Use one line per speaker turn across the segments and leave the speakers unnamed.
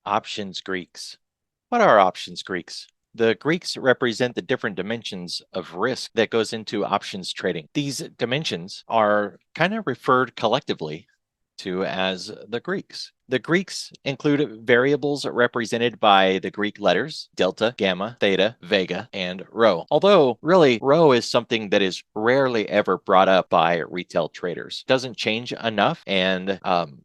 Options Greeks. What are options Greeks? The Greeks represent the different dimensions of risk that goes into options trading. These dimensions are kind of referred collectively to as the Greeks. The Greeks include variables represented by the Greek letters delta, gamma, theta, vega, and rho. Although, really, rho is something that is rarely ever brought up by retail traders. It doesn't change enough, and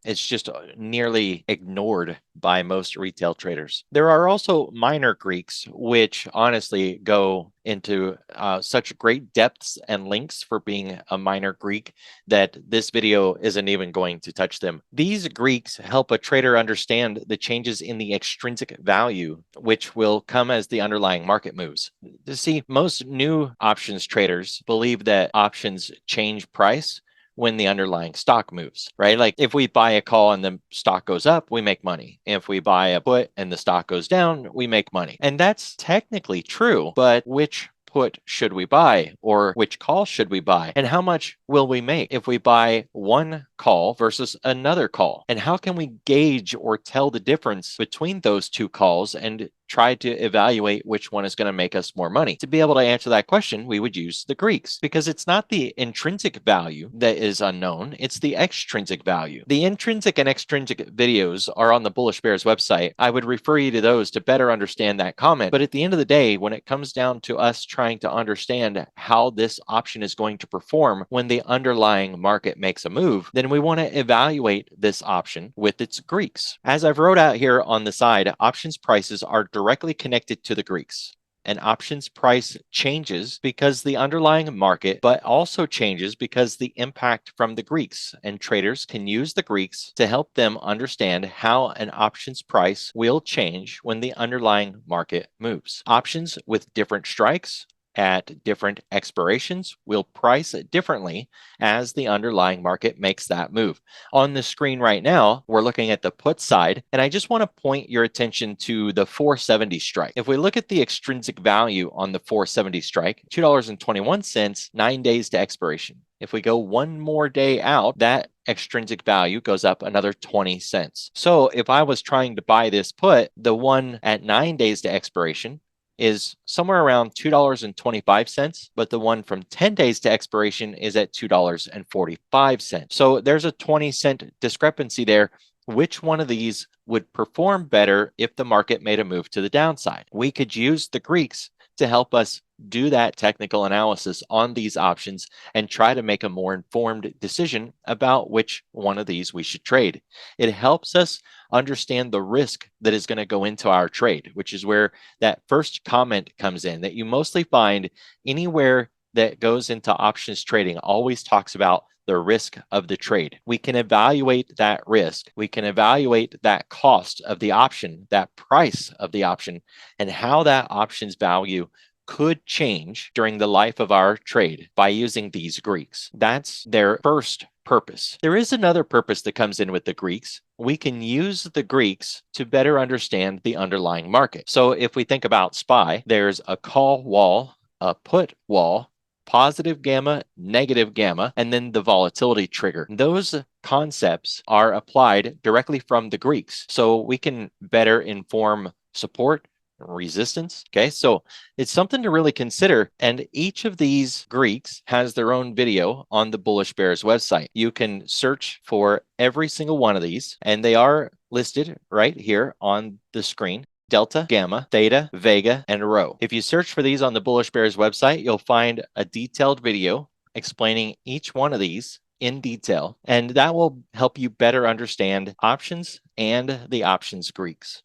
it's just nearly ignored by most retail traders. There are also minor Greeks, which honestly go into such great depths and lengths for being a minor Greek that this video isn't even going to touch them. These Greeks help a trader understand the changes in the extrinsic value, which will come as the underlying market moves. To see, most new options traders believe that options change price when the underlying stock moves, right? Like if we buy a call and the stock goes up, we make money. If we buy a put and the stock goes down, we make money. And that's technically true, but which put should we buy, or which call should we buy, and how much will we make if we buy one call versus another call? And how can we gauge or tell the difference between those two calls and try to evaluate which one is going to make us more money? To be able to answer that question, we would use the Greeks, because it's not the intrinsic value that is unknown, it's the extrinsic value. The intrinsic and extrinsic videos are on the Bullish Bears website. I would refer you to those to better understand that comment. But at the end of the day, when it comes down to us trying to understand how this option is going to perform when the underlying market makes a move, then we want to evaluate this option with its Greeks. As I've wrote out here on the side, options prices are directly connected to the Greeks. An options price changes because the underlying market, but also changes because the impact from the Greeks, and traders can use the Greeks to help them understand how an options price will change when the underlying market moves. Options with different strikes at different expirations will price differently as the underlying market makes that move. On the screen right now, we're looking at the put side, and I just want to point your attention to the 470 strike. If we look at the extrinsic value on the 470 strike, $2.21, 9 days to expiration. If we go one more day out, that extrinsic value goes up another 20 cents. So if I was trying to buy this put, the one at 9 days to expiration is somewhere around $2.25, but the one from 10 days to expiration is at $2.45. So there's a 20-cent discrepancy there. Which one of these would perform better if the market made a move to the downside? We could use the Greeks to help us do that technical analysis on these options and try to make a more informed decision about which one of these we should trade. It helps us understand the risk that is going to go into our trade, which is where that first comment comes in, that you mostly find anywhere that goes into options trading always talks about the risk of the trade. We can evaluate that risk. We can evaluate that cost of the option, that price of the option, and how that option's value could change during the life of our trade by using these Greeks. That's their first purpose. There is another purpose that comes in with the Greeks. We can use the Greeks to better understand the underlying market. So if we think about SPY, there's a call wall, a put wall, positive gamma, negative gamma, and then the volatility trigger. Those concepts are applied directly from the Greeks, so we can better inform support, resistance. Okay, so it's something to really consider. And each of these Greeks has their own video on the Bullish Bears website. You can search for every single one of these, and they are listed right here on the screen: delta, gamma, theta, vega, and rho. If you search for these on the Bullish Bears website, you'll find a detailed video explaining each one of these in detail, and that will help you better understand options and the options Greeks.